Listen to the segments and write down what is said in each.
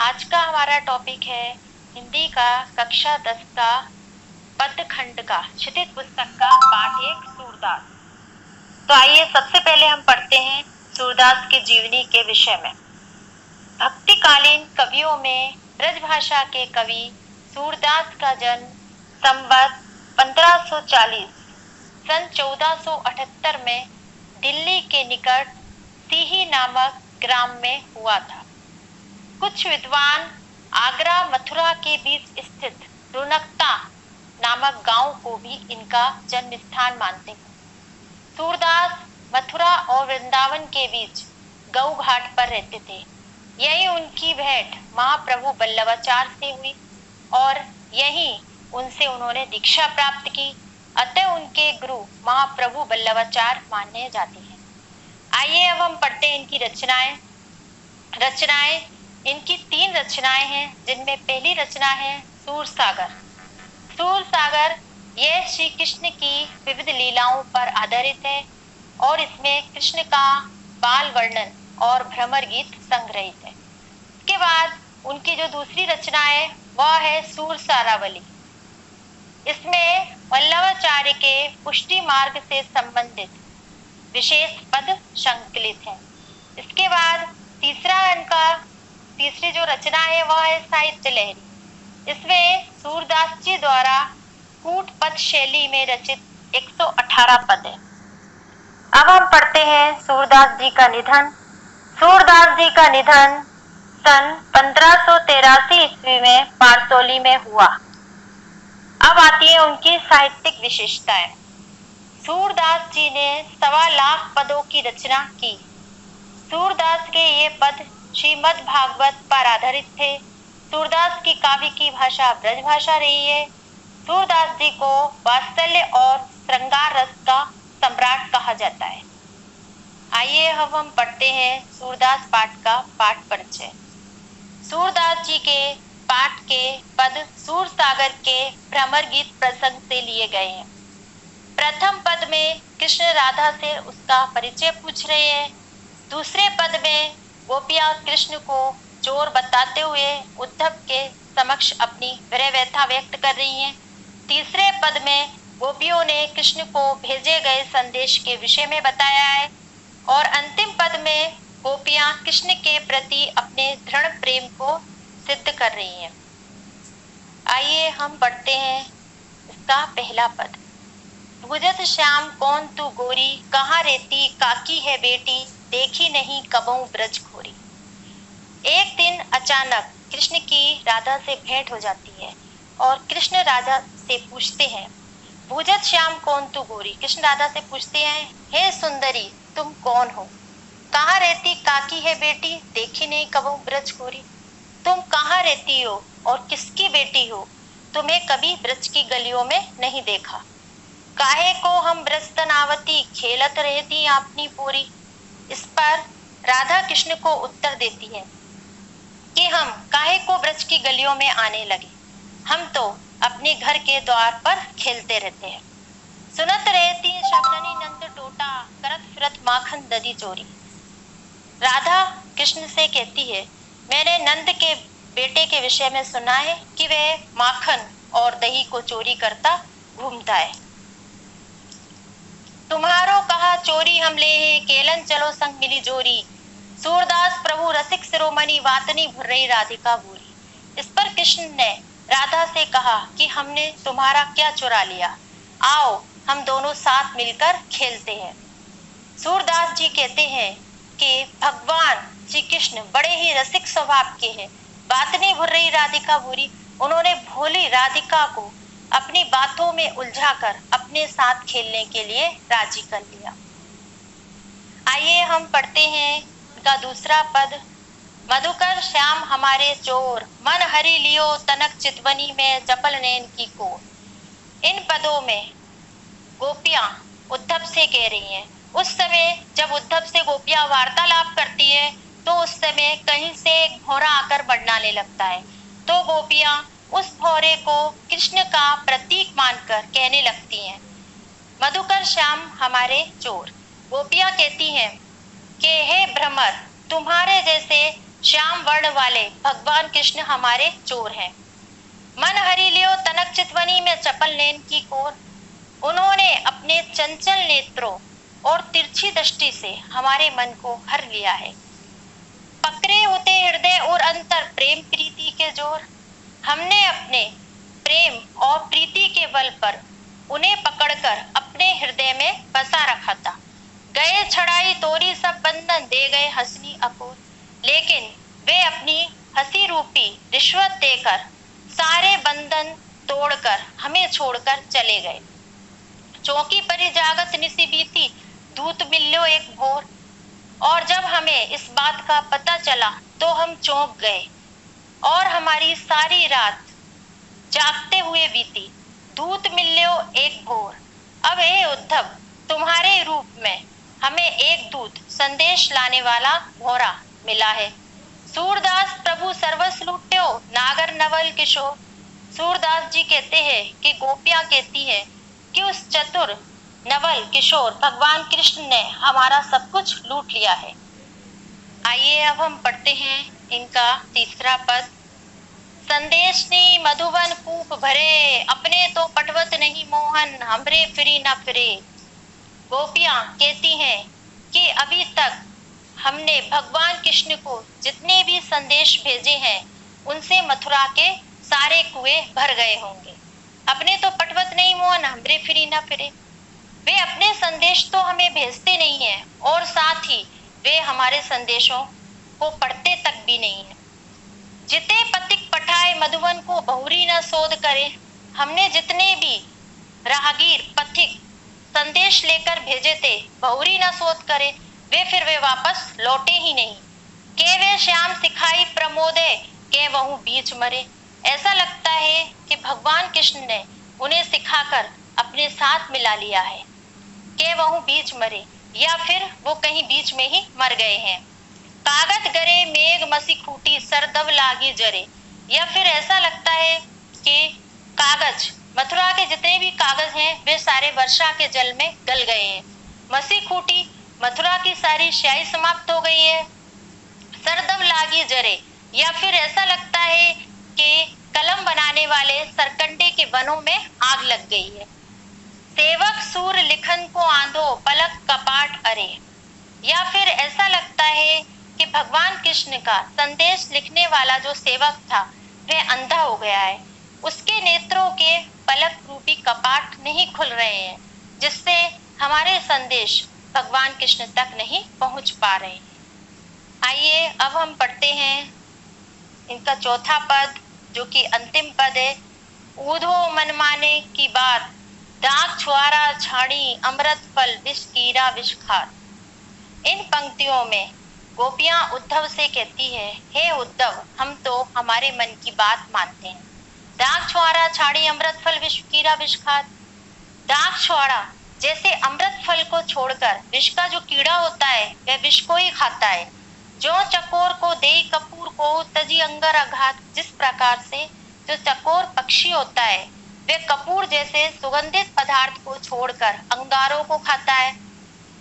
आज का हमारा टॉपिक है हिंदी का कक्षा 10 का पदखंड का क्षितिज पुस्तक का पाठ 1 सूरदास। तो आइए सबसे पहले हम पढ़ते हैं सूरदास की जीवनी के विषय में। भक्तिकालीन कवियों में ब्रजभाषा के कवि सूरदास का जन्म संवत 1540 सन 1478 में दिल्ली के निकट सीही नामक ग्राम में हुआ था। कुछ विद्वान आगरा मथुरा के बीच स्थित रुनकता नामक गांव को भी इनका जन्म स्थान मानते हैं। सूरदास मथुरा और वृंदावन के बीच गऊ घाट पर रहते थे। यही उनकी भेंट महाप्रभु बल्लभाचार्य से हुई और यही उनसे उन्होंने दीक्षा प्राप्त की। अतः उनके गुरु महाप्रभु बल्लभाचार्य माने जाते हैं। आइए अब हम पढ़ते हैं इनकी रचनाएं इनकी 3 रचनाएं हैं, जिनमें पहली रचना है सूरसागर। सूरसागर यह श्री कृष्ण की विविध लीलाओं पर आधारित है और इसमें कृष्ण का बाल वर्णन और भ्रमर गीत संग्रहित है। इसके बाद उनकी जो दूसरी रचना है वह है सूरसारावली। इसमें वल्लभाचार्य के पुष्टि मार्ग से संबंधित विशेष पद संकलित है। इसके बाद तीसरी जो रचना है वह है साहित्य लहरी। इसमें सूरदास जी द्वारा कूट पद शैली में रचित 118 पद है। अब हम पढ़ते हैं सूरदास जी का निधन। सूरदास जी का निधन सन 1583 ईस्वी में पारसोली में हुआ। अब आती है उनकी साहित्यिक विशेषताएं। सूरदास जी ने 1.25 लाख पदों की रचना की। सूरदास के ये पद श्रीमद् भागवत पर आधारित थे। सूरदास की काव्य की भाषा ब्रज भाषा रही है। सूरदास जी को वात्सल्य और श्रृंगार रस का सम्राट कहा जाता है। आइए अब हम पढ़ते हैं सूरदास पाठ का पाठ परिचय। सूरदास जी के पाठ के पद सूरसागर के भ्रमर गीत प्रसंग से लिए गए हैं। प्रथम पद में कृष्ण राधा से उसका परिचय पूछ रहे हैं। दूसरे पद में गोपियां कृष्ण को चोर बताते हुए उद्धव के समक्ष अपनी विरह व्यथा व्यक्त कर रही हैं। तीसरे पद में गोपियों ने कृष्ण को भेजे गए संदेश के विषय में बताया है और अंतिम पद में गोपियां कृष्ण के प्रति अपने दृढ़ प्रेम को सिद्ध कर रही हैं। आइए हम पढ़ते हैं इसका पहला पद। भुजत श्याम कौन तू गोरी, कहाँ रहती काकी है बेटी, देखी नहीं कबहू ब्रज खोरी। एक दिन अचानक कृष्ण की राधा से भेंट हो जाती है और कृष्ण राधा से पूछते हैं, भुजत श्याम कौन तू गोरी। कृष्ण राधा से पूछते हैं, हे सुंदरी तुम कौन हो, कहाँ रहती काकी है बेटी, देखी नहीं कबहू ब्रज खोरी। तुम कहाँ रहती हो और किसकी बेटी हो, तुम्हें कभी ब्रज की गलियों में नहीं देखा। काहे को हम ब्रज तनावती, खेलत रहती अपनी पूरी। इस पर राधा कृष्ण को उत्तर देती है कि हम काहे को ब्रज की गलियों में आने लगे, हम तो अपने घर के द्वार पर खेलते रहते हैं। सुनत रहती शबननी नंद टोटा, करत फिरत माखन दधी चोरी। राधा कृष्ण से कहती है, मैंने नंद के बेटे के विषय में सुना है कि वह माखन और दही को चोरी करता घूमता है। तुम्हारो कहा चोरी हम ले है, केलन चलो संग मिली जोरी। सूरदास प्रभु रसिक शिरोमणि, वातनी भुर रही राधिका भूरी। इस पर कृष्ण ने राधा से कहा कि हमने तुम्हारा क्या चुरा लिया, आओ हम दोनों साथ मिलकर खेलते हैं। सूरदास जी कहते हैं कि भगवान श्री कृष्ण बड़े ही रसिक स्वभाव के हैं। वातनी भुर रही राधिका भूरी, उन्होंने भोली राधिका को अपनी बातों में उलझाकर अपने साथ खेलने के लिए राजी कर लिया। आइए हम पढ़ते हैं इनका दूसरा पद। मधुकर श्याम हमारे चोर, मन हरि लियो तनक चितवनी में चपल नैन की कोर। इन पदों में गोपियां उद्धव से कह रही हैं। उस समय जब उद्धव से गोपियां वार्तालाप करती है तो उस समय कहीं से एक भौरा आकर बरनाने लगता है, तो गोपियां उस भौरे को कृष्ण का प्रतीक मानकर कहने लगती हैं, मधुकर श्याम हमारे चोर। गोपियां कहती हैं कि हे भ्रमर, तुम्हारे जैसे श्याम वर्ण वाले भगवान कृष्ण हमारे चोर हैं। मन हरि लियो तनक चितवनी में चपल नैन की कोर। उन्होंने अपने चंचल नेत्रों और तिरछी दृष्टि से हमारे मन को हर लिया है। पकड़े होते हृदय और अंतर प्रेम प्रीति के जोर। हमने अपने प्रेम और प्रीति के बल पर उन्हें पकड़कर अपने हृदय में बसा रखा था। गए छड़ाई तोरी सब बंधन, दे गए हंसनी अपूर। लेकिन वे अपनी हंसी रूपी रिश्वत देकर सारे बंधन तोड़कर हमें छोड़कर चले गए। चौकी परी जागत निसी बीती, दूत मिल्यो एक भोर। और जब हमें इस बात का पता चला तो हम चौंक गए और हमारी सारी रात जागते हुए बीती। दूत मिल्यो एक भोर। अब हे उद्धव, तुम्हारे रूप में हमें एक दूत संदेश लाने वाला भोरा मिला है। सूरदास प्रभु सर्वस्व लूट्यो, नागर नवल किशोर। सूरदास जी कहते हैं कि गोपियां कहती है कि उस चतुर नवल किशोर भगवान कृष्ण ने हमारा सब कुछ लूट लिया है। आइए अब हम पढ़ते हैं इनका तीसरा पद। संदेश ने मधुबन कूप भरे, अपने तो पटवत नहीं मोहन, हमरे फिरी न फिरे। गोपियां कहती हैं कि अभी तक हमने भगवान कृष्ण को जितने भी संदेश भेजे हैं उनसे मथुरा के सारे कुएं भर गए होंगे। अपने तो पटवत नहीं मोहन, हमरे फिरी न फिरे। वे अपने संदेश तो हमें भेजते नहीं हैं और साथ ही वे हमारे संदेशों को पढ़ते तक भी नहीं है। जिते पथिक पठाए मधुबन को, बहुरी न शोध करे। हमने जितने भी राहगीर पथिक संदेश लेकर भेजे थे, बहुरी न शोध करे, वे वापस लौटे ही नहीं। के वे श्याम सिखाई प्रमोदे, के वहु बीच मरे। ऐसा लगता है कि भगवान कृष्ण ने उन्हें सिखाकर अपने साथ मिला लिया है। के वहु बीच मरे, या फिर वो कहीं बीच में ही मर गए हैं। कागज गरे मेघ मसी खूटी, सरदब लागी जरे। या फिर ऐसा लगता है कि कागज, मथुरा के जितने भी कागज हैं वे सारे वर्षा के जल में गल गए हैं। मसी खूटी, मथुरा की सारी स्याही समाप्त हो गई है। सरदब लागी जरे, या फिर ऐसा लगता है कि कलम बनाने वाले सरकंडे के वनों में आग लग गई है। सेवक सूर लिखन को आंधो, पलक कपाट अरे। या फिर ऐसा लगता है कि भगवान कृष्ण का संदेश लिखने वाला जो सेवक था वह अंधा हो गया है। उसके नेत्रों के पलक रूपी कपाट नहीं खुल रहे हैं, जिससे हमारे संदेश भगवान कृष्ण तक नहीं पहुंच पा रहे हैं। आइए अब हम पढ़ते हैं इनका चौथा पद, जो कि अंतिम पद है। ऊधो मन माने की बात, दाग छुआरा छाड़ी, अमृत फल विष कीड़ा विष खात। इन पंक्तियों में गोपियां उद्धव से कहती है, हे उद्धव, हम तो हमारे मन की बात मानते हैं। दाग छुआरा छाड़ी, अमृत फल विष कीड़ा विष खात। दाग छुआरा जैसे अमृत फल को छोड़कर विष का जो कीड़ा होता है वह विष को ही खाता है। जो चकोर को देई कपूर को, तजी अंगर अघात। जिस प्रकार से जो चकोर पक्षी होता है वह कपूर जैसे सुगंधित पदार्थ को छोड़कर अंगारों को खाता है।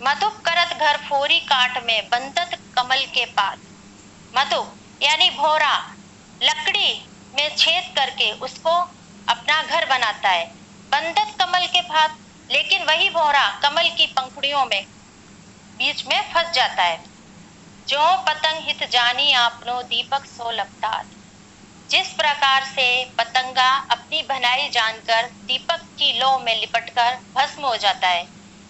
मधुप करत घर फोरी काट में, बंदत कमल के पात। मधुप यानी भौरा लकड़ी में छेद करके उसको अपना घर बनाता है। बंदत कमल के पात, लेकिन वही भौरा कमल की पंखुड़ियों में बीच में फंस जाता है। जो पतंग हित जानी आपनो, दीपक सो लपटात। जिस प्रकार से पतंगा अपनी भनाई जानकर दीपक की लौ में लिपटकर भस्म हो जाता है।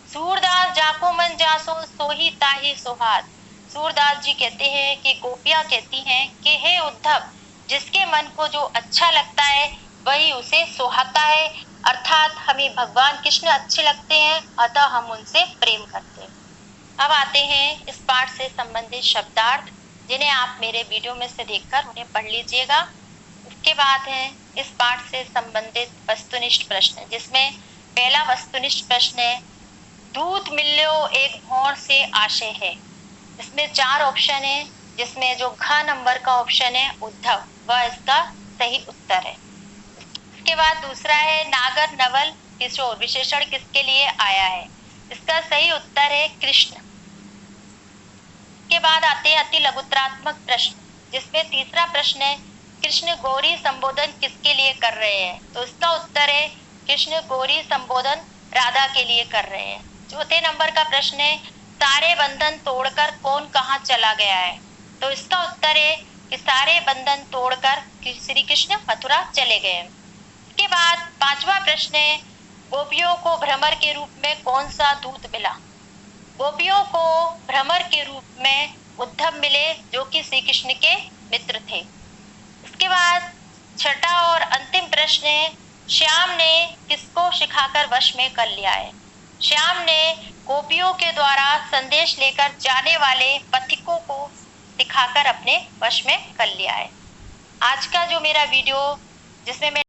सूरदास जाको मन जासो, सोही ताही सुहात। सूरदास जी कहते हैं कि गोपियां कहती हैं कि हे उद्धव, जिसके मन को जो अच्छा लगता है वही उसे सुहाता है, अर्थात हमें भगवान कृष्ण अच्छे लगते हैं, अतः हम उनसे प्रेम करते हैं। अब आते हैं इस पाठ से संबंधित शब्दार्थ, जिन्हें आप मेरे वीडियो में से देखकर उन्हें पढ़ लीजिएगा। इसके बाद है इस पाठ से संबंधित वस्तुनिष्ठ प्रश्न, जिसमें पहला वस्तुनिष्ठ प्रश्न है, दूध मिल्यो एक भौर से आशय है। इसमें 4 ऑप्शन है, जिसमें जो घ नंबर का ऑप्शन है उद्धव, वह इसका सही उत्तर है। इसके बाद दूसरा है, नागर नवल किशोर विशेषण किसके लिए आया है। इसका सही उत्तर है कृष्ण। के बाद आते हैं अति लघुत्रात्मक प्रश्न, जिसमें तीसरा प्रश्न है कृष्ण गौरी संबोधन किसके लिए कर रहे हैं, तो इसका उत्तर है कृष्ण गौरी संबोधन राधा के लिए कर रहे हैं। चौथे नंबर का प्रश्न है सारे बंधन तोड़कर कौन कहाँ चला गया है, तो इसका उत्तर है कि सारे बंधन तोड़कर श्री कृष्ण मथुरा चले गए। इसके बाद पांचवा प्रश्न है गोपियों को भ्रमर के रूप में कौन सा दूत मिला, गोपियों को भ्रमर के रूप में उद्धव मिले जो कि श्री कृष्ण के मित्र थे। इसके बाद छठा और अंतिम प्रश्न है श्याम ने किसको सिखाकर वश में कर लिया है, श्याम ने गोपियों के द्वारा संदेश लेकर जाने वाले पथिकों को सिखाकर अपने वश में कर लिया है। आज का जो मेरा वीडियो जिसमें मैं